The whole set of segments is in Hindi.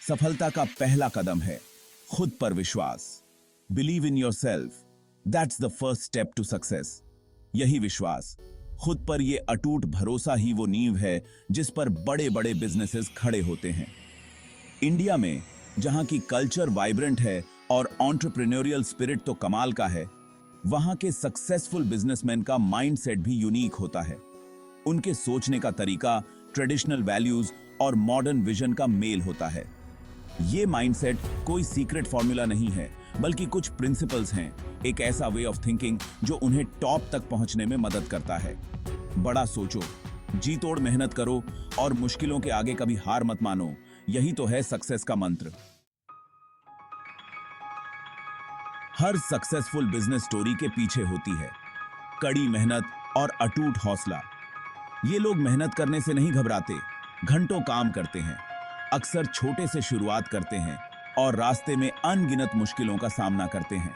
सफलता का पहला कदम है खुद पर विश्वास। Believe in yourself, that's the first step to success. यही विश्वास, खुद पर यह अटूट भरोसा ही वो नींव है जिस पर बड़े बड़े बिजनेसेस खड़े होते हैं। इंडिया में जहां की कल्चर वाइब्रेंट है और एंटरप्रेन्योरियल स्पिरिट तो कमाल का है, वहां के सक्सेसफुल बिजनेसमैन का माइंडसेट भी यूनिक होता है। उनके सोचने का तरीका ट्रेडिशनल वैल्यूज और मॉडर्न विजन का मेल होता है। ये माइंडसेट कोई सीक्रेट फॉर्मूला नहीं है, बल्कि कुछ प्रिंसिपल्स हैं, एक ऐसा वे ऑफ थिंकिंग जो उन्हें टॉप तक पहुंचने में मदद करता है। बड़ा सोचो, जी तोड़ मेहनत करो और मुश्किलों के आगे कभी हार मत मानो। यही तो है सक्सेस का मंत्र। हर सक्सेसफुल बिजनेस स्टोरी के पीछे होती है कड़ी मेहनत और अटूट हौसला। ये लोग मेहनत करने से नहीं घबराते, घंटों काम करते हैं, अक्सर छोटे से शुरुआत करते हैं और रास्ते में अनगिनत मुश्किलों का सामना करते हैं।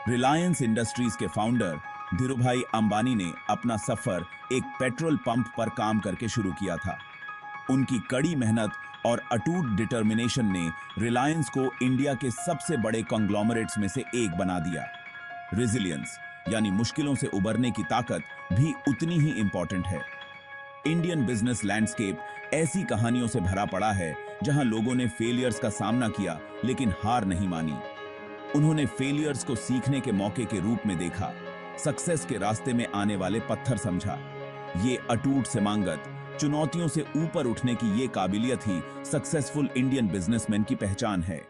रिलायंस इंडस्ट्रीज के फाउंडर धीरूभाई अंबानी ने अपना सफर एक पेट्रोल पंप पर काम करके शुरू किया था। उनकी कड़ी मेहनत और अटूट डिटर्मिनेशन ने रिलायंस को इंडिया के सबसे बड़े कॉन्ग्लोमरेट्स में से एक बना दिया। रेजिलियंस यानी मुश्किलों से उबरने की ताकत भी उतनी ही इंपॉर्टेंट है। इंडियन बिजनेस लैंडस्केप ऐसी कहानियों से भरा पड़ा है जहां लोगों ने फेलियर्स का सामना किया लेकिन हार नहीं मानी। उन्होंने फेलियर्स को सीखने के मौके के रूप में देखा, सक्सेस के रास्ते में आने वाले पत्थर समझा। ये अटूट सिमांगत, चुनौतियों से ऊपर उठने की ये काबिलियत ही सक्सेसफुल इंडियन बिजनेसमैन की पहचान है।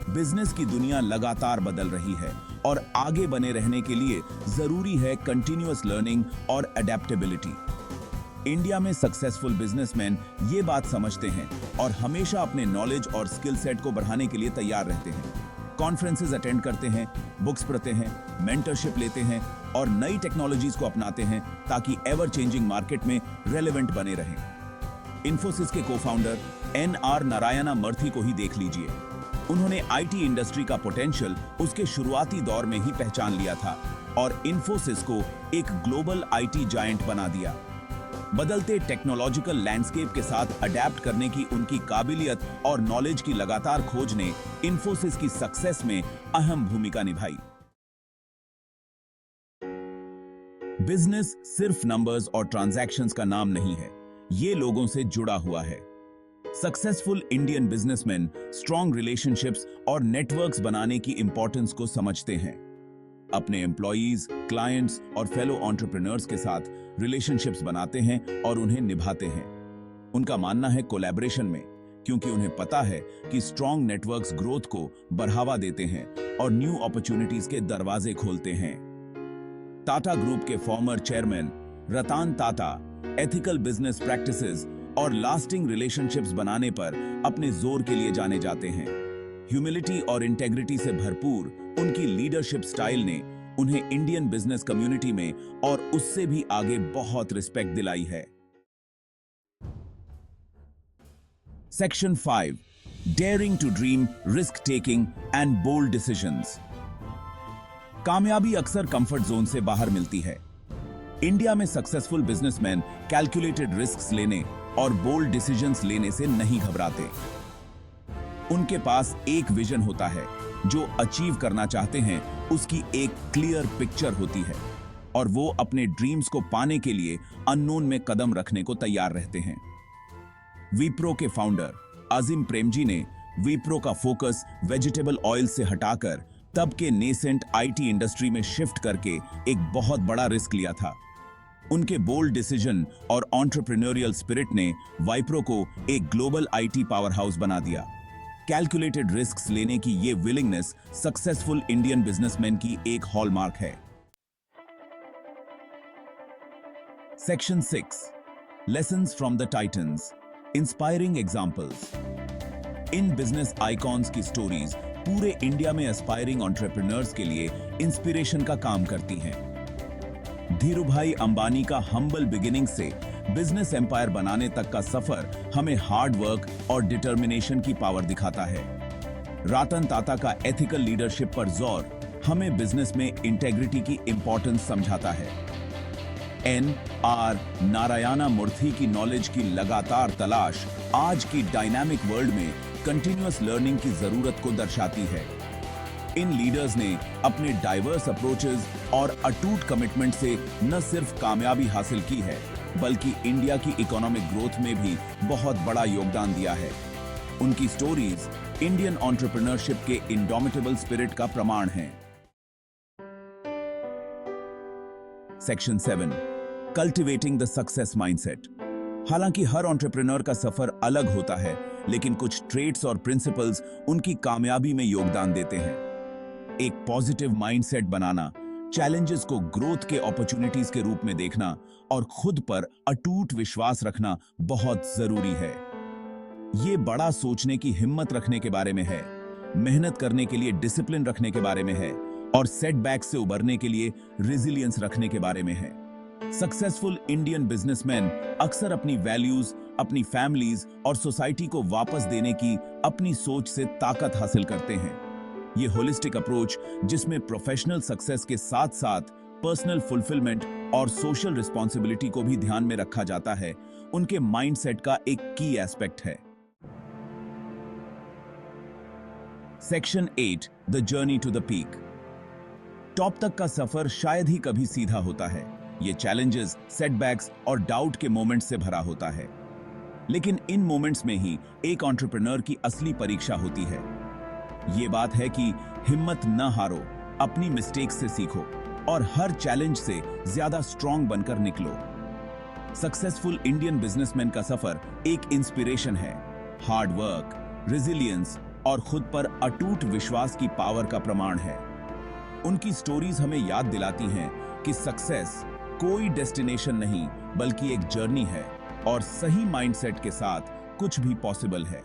बिजनेस की दुनिया लगातार बदल रही है और आगे बने रहने के लिए जरूरी है कंटिन्यूअस लर्निंग और अडेप्टेबिलिटी। इंडिया में सक्सेसफुल बिजनेसमैन ये बात समझते हैं और हमेशा अपने नॉलेज और स्किल सेट को बढ़ाने के लिए तैयार रहते हैं। कॉन्फ्रेंसेस अटेंड करते हैं, बुक्स पढ़ते हैं, मेंटरशिप लेते हैं और नई टेक्नोलॉजीज को अपनाते हैं ताकि एवर चेंजिंग मार्केट में रेलेवेंट बने रहें। इन्फोसिस के को-फाउंडर एन.आर. नारायण मूर्ति को ही देख लीजिए। उन्होंने आईटी इंडस्ट्री का पोटेंशियल उसके शुरुआती दौर में ही पहचान लिया था और इन्फोसिस को एक ग्लोबल आईटी जायंट बना दिया। बदलते टेक्नोलॉजिकल लैंडस्केप के साथ अडेप्ट करने की उनकी काबिलियत और नॉलेज की लगातार खोज ने इन्फोसिस की सक्सेस में अहम भूमिका निभाई। बिजनेस सिर्फ नंबर्स और ट्रांजैक्शंस का नाम नहीं है, ये लोगों से जुड़ा हुआ है। Successful Indian businessman strong relationships और नेटवर्क्स बनाने की इंपॉर्टेंस को समझते हैं। अपने एम्प्लॉइज, क्लाइंट्स और फेलो एंटरप्रेन्योर्स के साथ रिलेशनशिप्स बनाते हैं और उन्हें निभाते हैं। उनका मानना है कोलैबोरेशन में, क्योंकि उन्हें पता है कि स्ट्रॉन्ग नेटवर्क्स ग्रोथ को बढ़ावा देते हैं और न्यू अपॉर्चुनिटीज के दरवाजे खोलते हैं। टाटा ग्रुप के former chairman Ratan Tata ethical business practices और लास्टिंग रिलेशनशिप्स बनाने पर अपने जोर के लिए जाने जाते हैं। ह्यूमिलिटी और इंटेग्रिटी से भरपूर उनकी लीडरशिप स्टाइल ने उन्हें इंडियन बिजनेस कम्युनिटी में और उससे भी आगे बहुत रिस्पेक्ट दिलाई है। Section 5, daring to dream, risk taking and bold decisions. कामयाबी अक्सर कंफर्ट जोन से बाहर मिलती है। इंडिया में सक्सेसफुल बिजनेसमैन कैलकुलेटेड रिस्क्स लेने और बोल्ड डिसीजंस लेने से नहीं घबराते। उनके पास एक विजन होता है, जो अचीव करना चाहते हैं उसकी एक क्लियर पिक्चर होती है और वो अपने ड्रीम्स को पाने के लिए अननोन में कदम रखने को तैयार रहते हैं। विप्रो के फाउंडर अजीम प्रेमजी ने विप्रो का फोकस वेजिटेबल ऑयल से हटाकर तब के नेसेंट आईटी इंडस्ट्री में शिफ्ट करके एक बहुत बड़ा रिस्क लिया था। उनके बोल्ड डिसीजन और एंटरप्रेन्योरियल स्पिरिट ने विप्रो को एक ग्लोबल आईटी पावर हाउस बना दिया। कैलकुलेटेड रिस्क्स लेने की ये विलिंगनेस सक्सेसफुल इंडियन बिजनेसमैन की एक हॉलमार्क है। Section 6, lessons from the titans, inspiring examples. In business icons की स्टोरीज पूरे इंडिया में एस्पायरिंग एंटरप्रेन्योर्स के लिए इंस्पिरेशन का काम करती हैं। धीरूभाई अंबानी का हम्बल बिगिनिंग से बिजनेस एम्पायर बनाने तक का सफर हमें हार्ड वर्क और डिटर्मिनेशन की पावर दिखाता है। रतन टाटा का एथिकल लीडरशिप पर जोर हमें बिजनेस में इंटेग्रिटी की इंपॉर्टेंस समझाता है। N.R. नारायण मूर्ति की नॉलेज की लगातार तलाश आज की डायनामिक वर्ल्ड में कंटिन्यूअस लर्निंग की जरूरत को दर्शाती है। इन लीडर्स ने अपने डाइवर्स अप्रोचेस और अटूट कमिटमेंट से न सिर्फ कामयाबी हासिल की है, बल्कि इंडिया की इकोनॉमिक ग्रोथ में भी बहुत बड़ा योगदान दिया है। उनकी स्टोरीज इंडियन एंटरप्रेन्योरशिप के इंडोमिटेबल स्पिरिट का प्रमाण हैं। Section 7, cultivating the success mindset. हालांकि हर एंटरप्रेन्योर का सफर अलग होता है, लेकिन कुछ ट्रेट्स और प्रिंसिपल्स उनकी कामयाबी में योगदान देते हैं। एक पॉजिटिव माइंडसेट बनाना, चैलेंजेस को ग्रोथ के अपॉर्चुनिटीज के रूप में देखना और खुद पर अटूट विश्वास रखना बहुत जरूरी है। ये बड़ा सोचने की हिम्मत रखने के बारे में है, मेहनत करने के लिए डिसिप्लिन रखने के बारे में है और सेटबैक से उबरने के लिए रेजिलियंस रखने के बारे में है। सक्सेसफुल इंडियन बिजनेसमैन अक्सर अपनी वैल्यूज, अपनी फैमिलीज और सोसाइटी को वापस देने की अपनी सोच से ताकत हासिल करते हैं। ये होलिस्टिक अप्रोच, जिसमें प्रोफेशनल सक्सेस के साथ साथ पर्सनल फुलफिलमेंट और सोशल रिस्पॉन्सिबिलिटी को भी ध्यान में रखा जाता है, उनके माइंडसेट का एक की एस्पेक्ट है। Section 8, the journey to the peak. Top तक का सफर शायद ही कभी सीधा होता है। ये चैलेंजेस, सेटबैक्स और डाउट के मोमेंट्स से भरा होता है। लेकिन इन मोमेंट्स में ही एक एंटरप्रेन्योर की असली परीक्षा होती है। ये बात है कि हिम्मत न हारो, अपनी मिस्टेक्स से सीखो और हर चैलेंज से ज्यादा स्ट्रॉन्ग बनकर निकलो। सक्सेसफुल इंडियन बिजनेसमैन का सफर एक इंस्पिरेशन है। हार्ड वर्क, रेजिलियंस और खुद पर अटूट विश्वास की पावर का प्रमाण है। उनकी स्टोरीज हमें याद दिलाती हैं कि सक्सेस कोई डेस्टिनेशन नहीं, बल्कि एक जर्नी है और सही माइंडसेट के साथ कुछ भी पॉसिबल है।